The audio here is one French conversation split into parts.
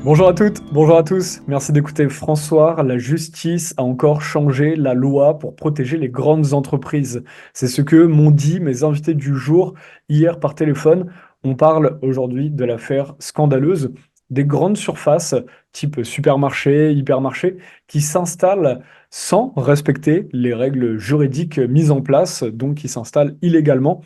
Bonjour à toutes, bonjour à tous. Merci d'écouter François. La justice a encore changé la loi pour protéger les grandes entreprises. C'est ce que m'ont dit mes invités du jour hier par téléphone. On parle aujourd'hui de l'affaire scandaleuse des grandes surfaces type supermarché, hypermarché qui s'installent sans respecter les règles juridiques mises en place, donc qui s'installent illégalement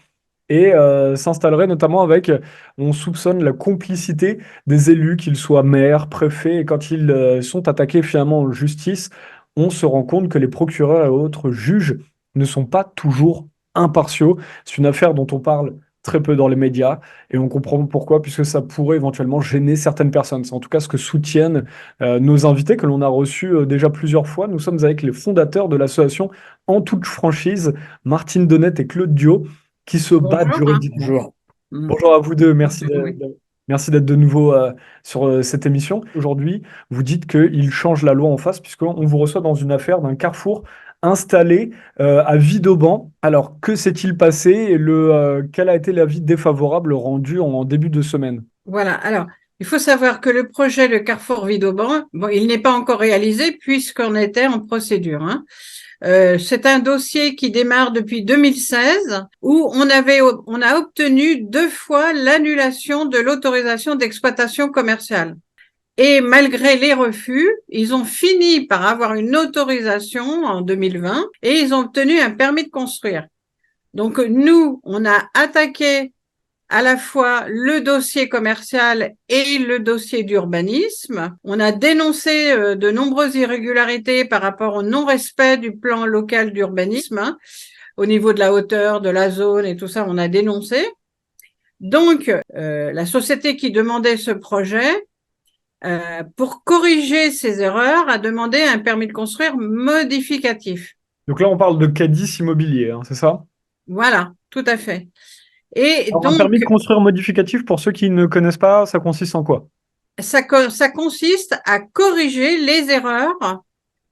et s'installerait notamment avec, on soupçonne la complicité des élus, qu'ils soient maires, préfets, et quand ils sont attaqués finalement en justice, on se rend compte que les procureurs et autres juges ne sont pas toujours impartiaux. C'est une affaire dont on parle très peu dans les médias, et on comprend pourquoi, puisque ça pourrait éventuellement gêner certaines personnes. C'est en tout cas ce que soutiennent nos invités, que l'on a reçus déjà plusieurs fois. Nous sommes avec les fondateurs de l'association En toute franchise, Martine Donnette et Claude Dio qui se battent Bonjour, hein. juridiquement. Mm. Bonjour à vous deux, Oui. merci d'être de nouveau sur cette émission. Aujourd'hui, vous dites qu'il change la loi en face, puisqu'on vous reçoit dans une affaire d'un carrefour installé à Vidauban. Alors, que s'est-il passé et quel a été l'avis défavorable rendu en début de semaine? Voilà. Alors, il faut savoir que le projet de Carrefour Vauban, bon, il n'est pas encore réalisé puisqu'on était en procédure, hein. C'est un dossier qui démarre depuis 2016 où on a obtenu 2 fois l'annulation de l'autorisation d'exploitation commerciale. Et malgré les refus, ils ont fini par avoir une autorisation en 2020 et ils ont obtenu un permis de construire. Donc nous, on a attaqué à la fois le dossier commercial et le dossier d'urbanisme. On a dénoncé de nombreuses irrégularités par rapport au non-respect du plan local d'urbanisme, hein, au niveau de la hauteur, de la zone et tout ça, on a dénoncé. Donc, la société qui demandait ce projet, pour corriger ces erreurs, a demandé un permis de construire modificatif. Donc là, on parle de Cadiz Immobilier, hein, c'est ça? Voilà, tout à fait. Et Alors, un permis donc, de construire modificatif, pour ceux qui ne connaissent pas, ça consiste en quoi? ça consiste à corriger les erreurs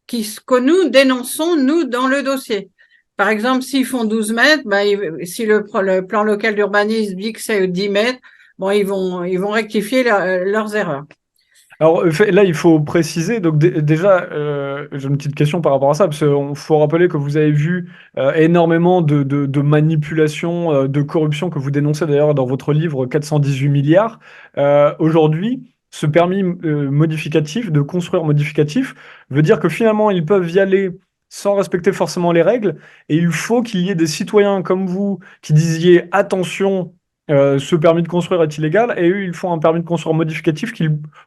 que nous dénonçons, nous, dans le dossier. Par exemple, s'ils font 12 mètres, bah, si le plan local d'urbanisme dit que c'est 10 mètres, bon, ils vont rectifier leurs erreurs. Alors là, il faut préciser, donc déjà, j'ai une petite question par rapport à ça, parce qu'il faut rappeler que vous avez vu énormément de manipulations, de corruption que vous dénoncez d'ailleurs dans votre livre 418 milliards. Aujourd'hui, ce permis modificatif, de construire modificatif, veut dire que finalement, ils peuvent y aller sans respecter forcément les règles, et il faut qu'il y ait des citoyens comme vous qui disiez attention. Ce permis de construire est illégal et eux ils font un permis de construire modificatif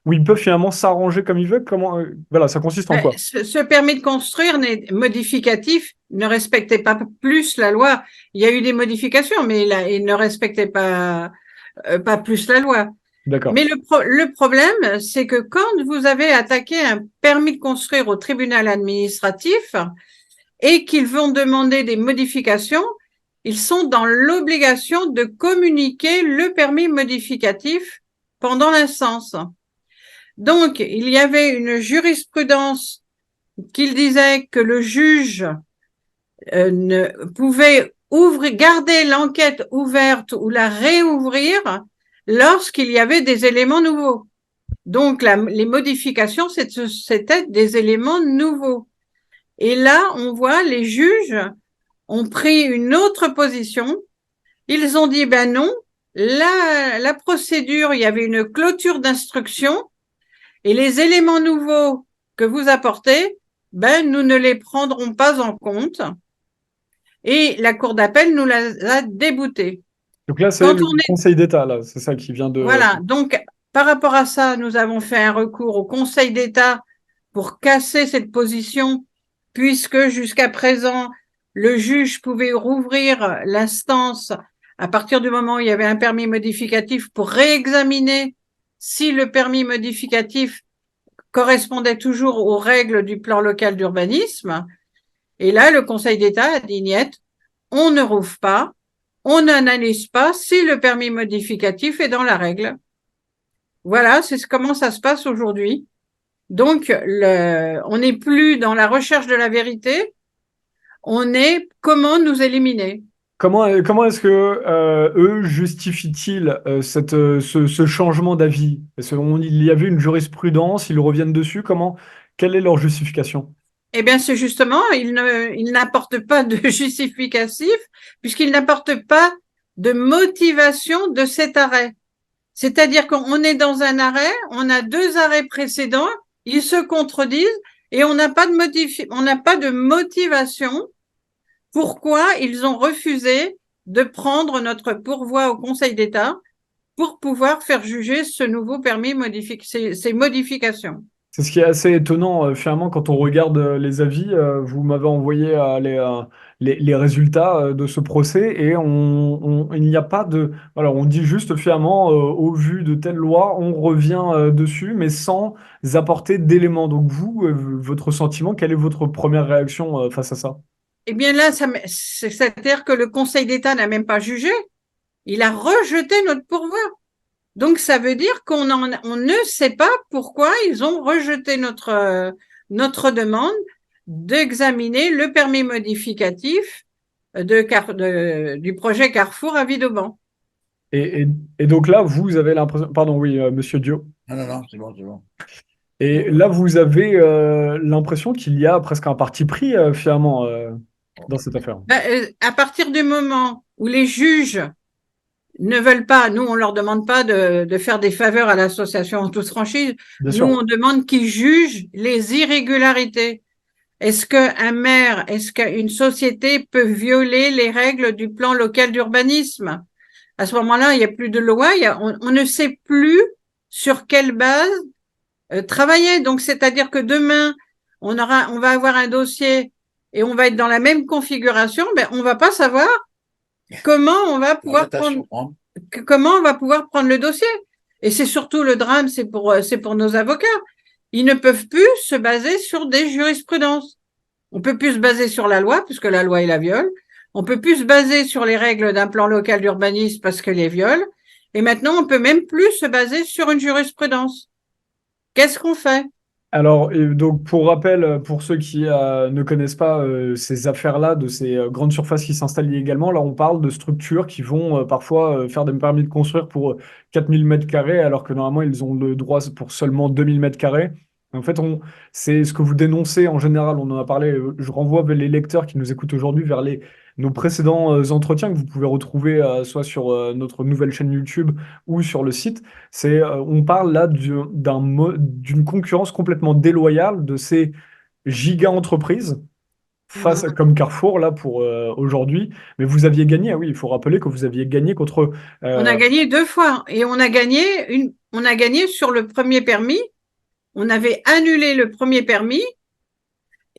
où ils peuvent finalement s'arranger comme ils veulent. Comment, voilà, ça consiste en quoi? Ce permis de construire modificatif ne respectait pas plus la loi. Il y a eu des modifications, mais il ne respectait pas plus la loi. D'accord. Mais le problème, c'est que quand vous avez attaqué un permis de construire au tribunal administratif et qu'ils vont demander des modifications, ils sont dans l'obligation de communiquer le permis modificatif pendant l'instance. Donc, il y avait une jurisprudence qui disait que le juge ne pouvait garder l'enquête ouverte ou la réouvrir lorsqu'il y avait des éléments nouveaux. Donc, les modifications, c'était des éléments nouveaux. Et là, on voit les juges ont pris une autre position. Ils ont dit, ben non, la procédure, il y avait une clôture d'instruction et les éléments nouveaux que vous apportez, ben, nous ne les prendrons pas en compte. Et la Cour d'appel nous a déboutés. Donc là, c'est Quand le on est, Conseil d'État, là, c'est ça qui vient de. voilà. Donc, par rapport à ça, nous avons fait un recours au Conseil d'État pour casser cette position, puisque jusqu'à présent, le juge pouvait rouvrir l'instance à partir du moment où il y avait un permis modificatif pour réexaminer si le permis modificatif correspondait toujours aux règles du plan local d'urbanisme. Et là, le Conseil d'État a dit niet, on ne rouvre pas, on n'analyse pas si le permis modificatif est dans la règle. Voilà, c'est comment ça se passe aujourd'hui. Donc, on n'est plus dans la recherche de la vérité, on est comment nous éliminer. Comment est-ce que eux justifient-ils ce changement d'avis? Parce qu'il y avait une jurisprudence, ils reviennent dessus. Quelle est leur justification? Eh bien, c'est justement, il n'apporte pas de justificatif puisqu'il n'apporte pas de motivation de cet arrêt. C'est-à-dire qu'on est dans un arrêt, on a deux arrêts précédents, ils se contredisent et on n'a pas de motivation pourquoi ils ont refusé de prendre notre pourvoi au Conseil d'État pour pouvoir faire juger ce nouveau permis ces modifications. C'est ce qui est assez étonnant, finalement, quand on regarde les avis. Vous m'avez envoyé les résultats de ce procès et il n'y a pas de. Voilà, on dit juste, finalement, au vu de telle loi, on revient dessus, mais sans apporter d'éléments. Donc, vous, votre sentiment, quelle est votre première réaction face à ça? Eh bien là, c'est-à-dire que le Conseil d'État n'a même pas jugé, il a rejeté notre pourvoi. Donc ça veut dire on ne sait pas pourquoi ils ont rejeté notre demande d'examiner le permis modificatif du projet Carrefour à Vidauban. Et, et- et donc là, vous avez l'impression. Pardon, oui, monsieur Dio. Non, non, non, c'est bon, c'est bon. Et là, vous avez l'impression qu'il y a presque un parti pris, finalement, dans cette affaire. À partir du moment où les juges ne veulent pas, nous on leur demande pas de faire des faveurs à l'association en toute franchise, Bien nous sûr. on demande qu'ils jugent les irrégularités. Est-ce qu'une société peut violer les règles du plan local d'urbanisme? À ce moment-là, il n'y a plus de loi, on ne sait plus sur quelle base travailler. Donc, c'est-à-dire que demain, on va avoir un dossier et on va être dans la même configuration, ben, on va pas savoir comment on va pouvoir prendre, comment on va pouvoir prendre le dossier. Et c'est surtout le drame, c'est pour nos avocats. Ils ne peuvent plus se baser sur des jurisprudences. On peut plus se baser sur la loi, puisque la loi est la viole. On peut plus se baser sur les règles d'un plan local d'urbanisme parce que les viole. Et maintenant, on peut même plus se baser sur une jurisprudence. Qu'est-ce qu'on fait? Alors, donc, pour rappel, pour ceux qui ne connaissent pas ces affaires-là, de ces grandes surfaces qui s'installent illégalement, là, on parle de structures qui vont parfois faire des permis de construire pour 4000 mètres carrés, alors que normalement, ils ont le droit pour seulement 2000 mètres carrés. En fait, c'est ce que vous dénoncez en général. On en a parlé. Je renvoie les lecteurs qui nous écoutent aujourd'hui vers nos précédents entretiens que vous pouvez retrouver soit sur notre nouvelle chaîne YouTube ou sur le site. On parle là d'une concurrence complètement déloyale de ces giga-entreprises comme Carrefour là pour aujourd'hui. Mais vous aviez gagné, ah oui, il faut rappeler que vous aviez gagné contre. On a gagné deux fois et on a gagné sur le premier permis. On avait annulé le premier permis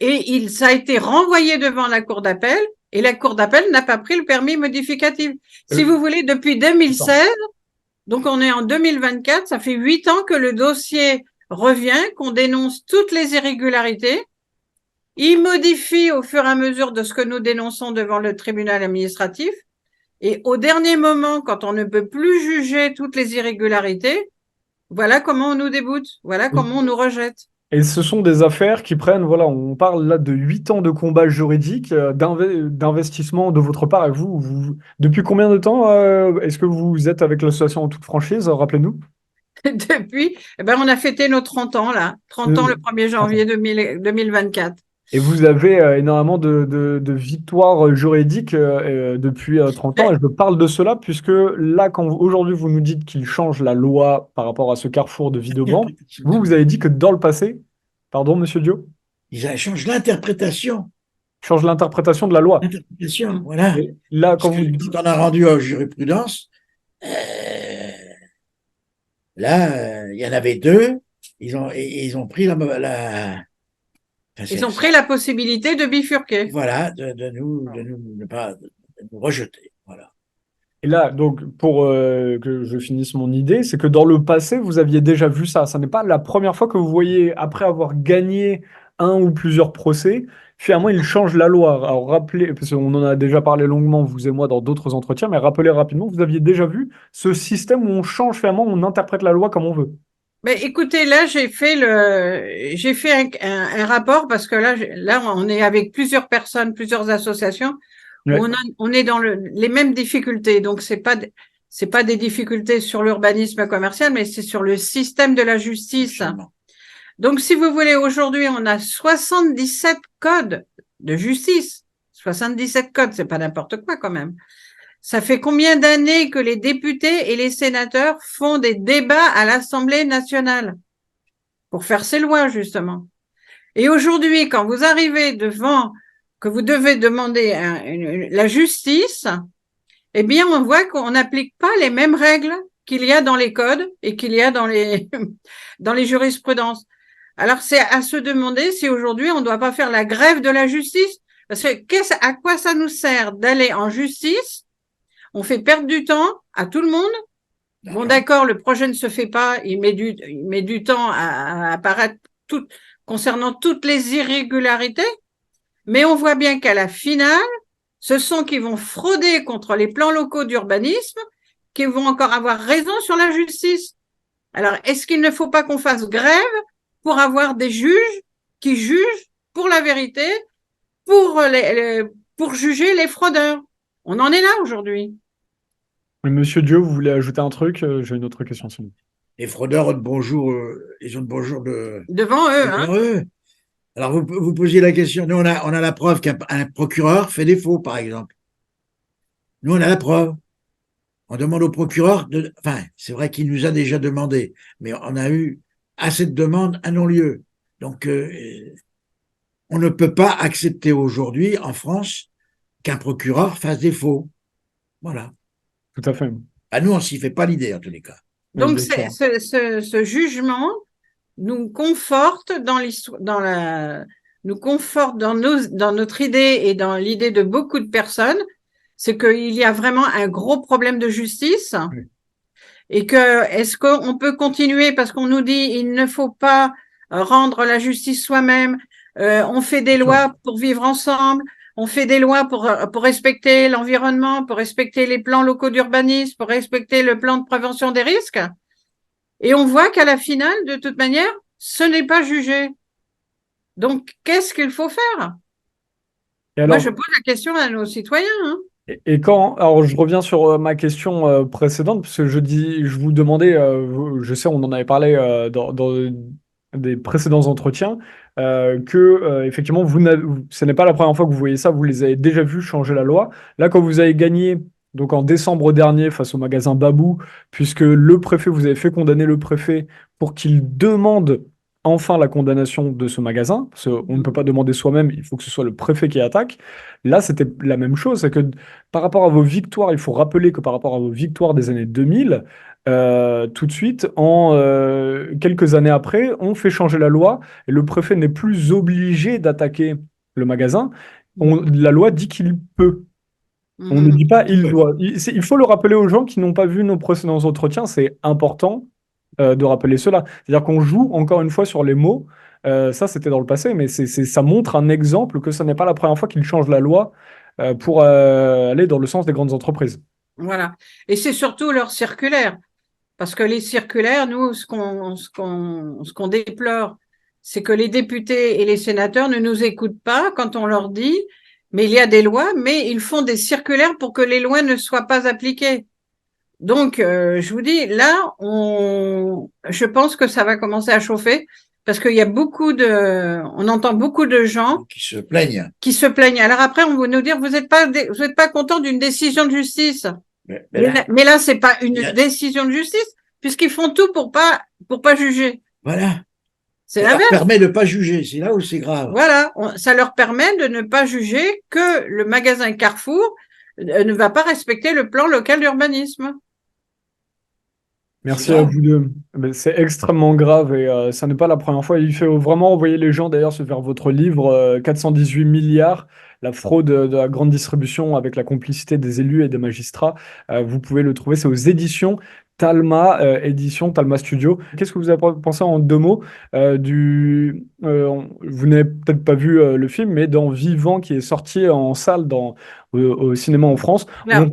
et ça a été renvoyé devant la cour d'appel et la cour d'appel n'a pas pris le permis modificatif. Si vous voulez, depuis 2016, donc on est en 2024, ça fait 8 ans que le dossier revient, qu'on dénonce toutes les irrégularités. Il modifie au fur et à mesure de ce que nous dénonçons devant le tribunal administratif. Et au dernier moment, quand on ne peut plus juger toutes les irrégularités, voilà comment on nous déboute, voilà comment on nous rejette. Et ce sont des affaires qui prennent, voilà, on parle là de 8 ans de combat juridique, d'investissement de votre part. Et depuis combien de temps est-ce que vous êtes avec l'association en toute franchise? Rappelez-nous. Depuis, eh ben, on a fêté nos 30 ans, là. 30 ans le 1er 30 ans. janvier 2024. Et vous avez énormément de victoires juridiques depuis 30 ans. Et je parle de cela puisque là, aujourd'hui vous nous dites qu'il change la loi par rapport à ce carrefour de Vidauban, vous avez dit que dans le passé, pardon, monsieur Dio, Ils changent l'interprétation. change l'interprétation de la loi. L'interprétation, voilà. Et là, Parce que quand on a rendu en jurisprudence, là, il y en avait deux. Ils ont pris Ils ont pris la possibilité de bifurquer. voilà, de nous rejeter. Voilà. Et là, donc, pour que je finisse mon idée, c'est que dans le passé, vous aviez déjà vu ça. Ça n'est pas la première fois que vous voyez, après avoir gagné un ou plusieurs procès, finalement, il change la loi. Alors, rappelez, parce qu'on en a déjà parlé longuement, vous et moi, dans d'autres entretiens, mais rappelez rapidement, vous aviez déjà vu ce système où on change, finalement, on interprète la loi comme on veut. Mais écoutez, là, j'ai fait un rapport parce que là, on est avec plusieurs personnes, plusieurs associations Ouais, On est dans les mêmes difficultés. Donc, c'est pas des difficultés sur l'urbanisme commercial, mais c'est sur le système de la justice. Absolument. Donc, si vous voulez, aujourd'hui, on a 77 codes de justice. 77 codes, c'est pas n'importe quoi quand même. Ça fait combien d'années que les députés et les sénateurs font des débats à l'Assemblée nationale pour faire ces lois, justement. Et aujourd'hui, quand vous arrivez devant, que vous devez demander la justice, eh bien, on voit qu'on n'applique pas les mêmes règles qu'il y a dans les codes et qu'il y a dans les, dans les jurisprudences. Alors, c'est à se demander si aujourd'hui, on ne doit pas faire la grève de la justice. Parce que à quoi ça nous sert d'aller en justice? On fait perdre du temps à tout le monde. Bon, d'accord, le projet ne se fait pas, il met du temps à apparaître concernant toutes les irrégularités, mais on voit bien qu'à la finale, ce sont qui vont frauder contre les plans locaux d'urbanisme, qui vont encore avoir raison sur la justice. Alors, est-ce qu'il ne faut pas qu'on fasse grève pour avoir des juges qui jugent pour la vérité, pour juger les fraudeurs? On en est là aujourd'hui. Monsieur Dio, vous voulez ajouter un truc? J'ai une autre question sinon. Les fraudeurs ont de bonjour, ils ont de bonjour Devant eux, hein. devant eux. Alors, vous posiez la question. Nous, on a la preuve qu'un procureur fait défaut, par exemple. Nous, on a la preuve. On demande au procureur enfin, c'est vrai qu'il nous a déjà demandé, mais on a eu assez de demandes à non-lieu. Donc, on ne peut pas accepter aujourd'hui, en France, qu'un procureur fasse défaut. Voilà. Tout à fait. À nous, on s'y fait pas l'idée, en tous les cas. Donc, Bien sûr. ce jugement nous conforte dans l'histoire, nous conforte dans notre idée et dans l'idée de beaucoup de personnes, c'est qu'il y a vraiment un gros problème de justice. Oui. Et que, est-ce qu'on peut continuer parce qu'on nous dit il ne faut pas rendre la justice soi-même, on fait des lois pour vivre ensemble, on fait des lois pour respecter l'environnement, pour respecter les plans locaux d'urbanisme, pour respecter le plan de prévention des risques. Et on voit qu'à la finale, de toute manière, ce n'est pas jugé. Donc, qu'est-ce qu'il faut faire? Et Moi, alors, je pose la question à nos citoyens, hein. et quand, alors je reviens sur ma question précédente, parce que je vous demandais, je sais, on en avait parlé dans des précédents entretiens, que effectivement, ce n'est pas la première fois que vous voyez ça, vous les avez déjà vus changer la loi. Là, quand vous avez gagné, donc en décembre dernier, face au magasin Babou, puisque le préfet, vous avez fait condamner le préfet pour qu'il demande enfin la condamnation de ce magasin, parce qu'on ne peut pas demander soi-même, il faut que ce soit le préfet qui attaque. Là, c'était la même chose, c'est que par rapport à vos victoires, il faut rappeler que par rapport à vos victoires des années 2000, tout de suite, quelques années après, on fait changer la loi et le préfet n'est plus obligé d'attaquer le magasin. La loi dit qu'il peut. On ne dit pas il doit. Il faut le rappeler aux gens qui n'ont pas vu nos précédents entretiens, c'est important de rappeler cela. C'est-à-dire qu'on joue encore une fois sur les mots. Ça, c'était dans le passé, mais ça montre un exemple que ce n'est pas la première fois qu'ils changent la loi pour aller dans le sens des grandes entreprises. Voilà. Et c'est surtout leur circulaire. Parce que les circulaires, nous, ce qu'on déplore, c'est que les députés et les sénateurs ne nous écoutent pas quand on leur dit, mais il y a des lois, mais ils font des circulaires pour que les lois ne soient pas appliquées. Donc, je vous dis, là, je pense que ça va commencer à chauffer parce qu'il y a on entend beaucoup de gens qui se plaignent. Alors après, on va nous dire, vous êtes pas content d'une décision de justice. Mais Là, c'est pas une décision de justice, puisqu'ils font tout pour pas juger. Voilà. C'est Ça leur l'inverse. permet de pas juger. C'est là où c'est grave. Voilà. Ça leur permet de ne pas juger que le magasin Carrefour ne va pas respecter le plan local d'urbanisme. Merci à vous deux. Mais c'est extrêmement grave et ça n'est pas la première fois. Il faut vraiment envoyer les gens d'ailleurs vers votre livre 418 milliards, la fraude de la grande distribution avec la complicité des élus et des magistrats. Vous pouvez le trouver, c'est aux éditions Talma, édition Talma Studio. Qu'est-ce que vous avez pensé en deux mots vous n'avez peut-être pas vu le film, mais dans Vivant qui est sorti en salle au cinéma en France, Là,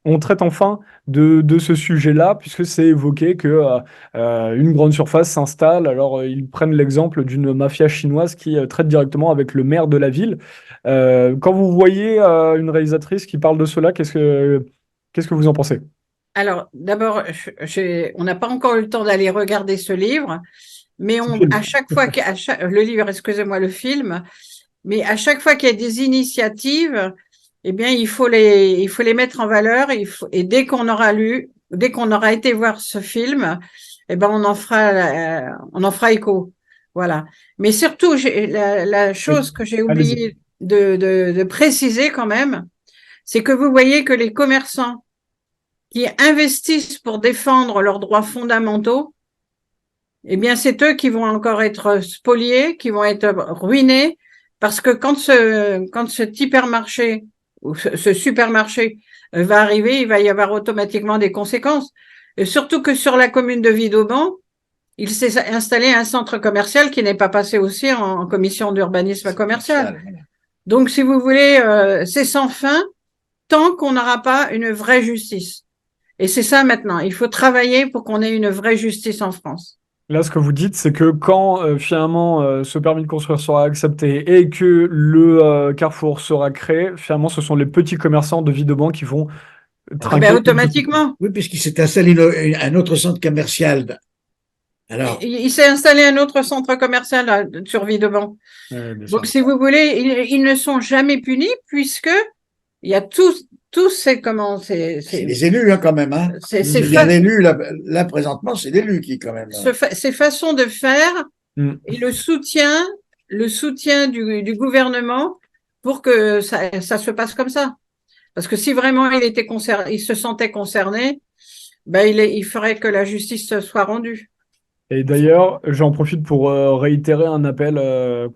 on traite enfin de ce sujet-là, puisque c'est évoqué que une grande surface s'installe. Alors, ils prennent l'exemple d'une mafia chinoise qui traite directement avec le maire de la ville. Quand vous voyez une réalisatrice qui parle de cela, qu'est-ce que vous en pensez? Alors, d'abord, on n'a pas encore eu le temps d'aller regarder ce livre, mais Ce film. à chaque fois le livre, excusez-moi, le film, mais à chaque fois qu'il y a des initiatives, eh bien, il faut les mettre en valeur. Et dès qu'on aura dès qu'on aura été voir ce film, eh ben, on en fera écho. Voilà. Mais surtout, la Oui, chose que j'ai allez-y. oublié de préciser quand même, c'est que vous voyez que les commerçants qui investissent pour défendre leurs droits fondamentaux, eh bien, c'est eux qui vont encore être spoliés, qui vont être ruinés, parce que quand ce hypermarché ou ce supermarché va arriver, il va y avoir automatiquement des conséquences. Et surtout que sur la commune de Vidauban, il s'est installé un centre commercial qui n'est pas passé aussi en commission d'urbanisme commercial. Donc, si vous voulez, c'est sans fin tant qu'on n'aura pas une vraie justice. Et c'est ça maintenant. Il faut travailler pour qu'on ait une vraie justice en France. Là, ce que vous dites, c'est que quand finalement ce permis de construire sera accepté et que le carrefour sera créé, finalement, ce sont les petits commerçants de Villeurbanne qui vont Ah ben, trinquer. automatiquement. Oui, puisqu'il s'est installé un autre centre commercial. Alors, Il s'est installé un autre centre commercial sur Vidauban. Bien sûr. Donc, si vous voulez, ils ne sont jamais punis puisque il y a tous ces comment c'est les élus hein, quand même. Hein. ces L'élu, là, présentement, c'est l'élu qui quand même. ces façons de faire Mm. et le soutien du gouvernement pour que ça se passe comme ça. Parce que si vraiment il se sentait concerné, ben il ferait que la justice soit rendue. Et d'ailleurs, j'en profite pour réitérer un appel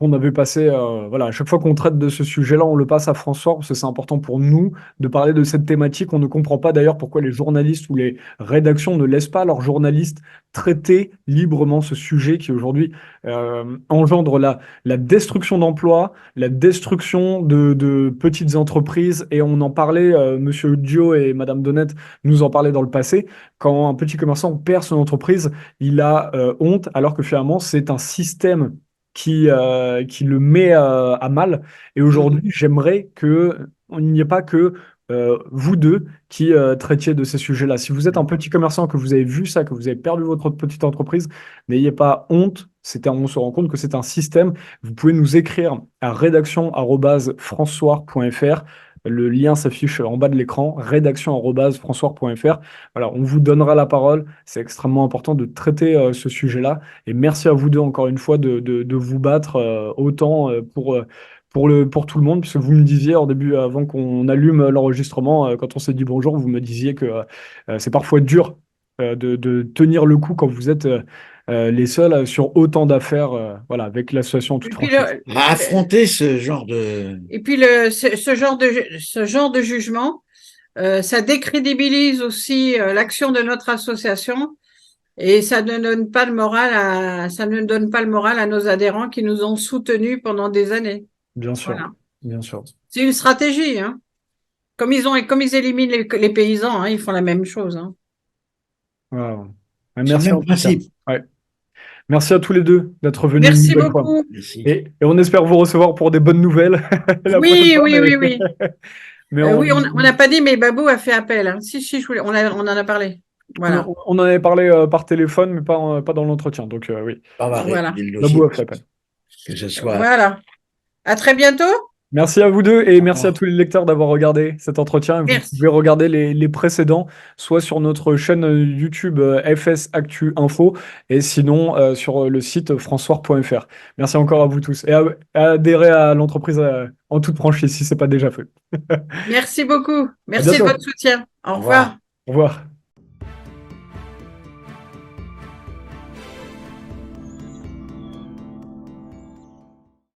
qu'on avait passé. Voilà, à chaque fois qu'on traite de ce sujet-là, on le passe à François parce que c'est important pour nous de parler de cette thématique. On ne comprend pas d'ailleurs pourquoi les journalistes ou les rédactions ne laissent pas leurs journalistes traiter librement ce sujet qui aujourd'hui engendre la destruction d'emplois, la destruction de petites entreprises. Et on en parlait, Monsieur Dio et Madame Donnette nous en parlaient dans le passé. Quand un petit commerçant perd son entreprise, il a honte, alors que finalement, c'est un système qui le met à mal. Et aujourd'hui, j'aimerais qu'il n'y ait pas que vous deux qui traitiez de ces sujets-là. Si vous êtes un petit commerçant, que vous avez vu ça, que vous avez perdu votre petite entreprise, n'ayez pas honte. On se rend compte que c'est un système. Vous pouvez nous écrire à rédaction@francoir.fr. Le lien s'affiche en bas de l'écran, rédaction@francoir.fr. Voilà, on vous donnera la parole. C'est extrêmement important de traiter ce sujet-là. Et merci à vous deux encore une fois de vous battre autant pour tout le monde, puisque vous me disiez au début, avant qu'on allume l'enregistrement, quand on s'est dit bonjour, vous me disiez que c'est parfois dur de tenir le coup quand vous êtes les seuls sur autant d'affaires, voilà, avec l'association en toute Et puis, franchise. À affronter ce genre de. ce genre de jugement, ça décrédibilise aussi l'action de notre association et ça ne donne pas le moral ça ne donne pas le moral à nos adhérents qui nous ont soutenus pendant des années. Bien sûr, Voilà. bien sûr. C'est une stratégie, hein. Comme ils éliminent les paysans, hein, ils font la même chose, hein. Voilà. C'est le Merci en même tout cas. principe. Ouais. Merci à tous les deux d'être venus une Merci nouvelle fois. beaucoup. Merci. Et on espère vous recevoir pour des bonnes nouvelles la prochaine Oui, fois, oui, oui, oui. mais Oui, on n'a pas dit, mais Babou a fait appel, hein. Si, on en a parlé. Voilà. on en avait parlé par téléphone, mais pas dans l'entretien. Donc oui, On va Voilà. régler le Babou dossier. a fait appel. Que ce soit. Voilà. À très bientôt. Merci à vous deux et Au merci à revoir. tous les lecteurs d'avoir regardé cet entretien. Vous Merci. pouvez regarder les précédents, soit sur notre chaîne YouTube FS Actu Info et sinon sur le site françois.fr. Merci encore à vous tous et à adhérer à l'entreprise en toute franchise si ce n'est pas déjà fait. Merci beaucoup. À Merci de bientôt. votre soutien. Au Au revoir. revoir. Au revoir.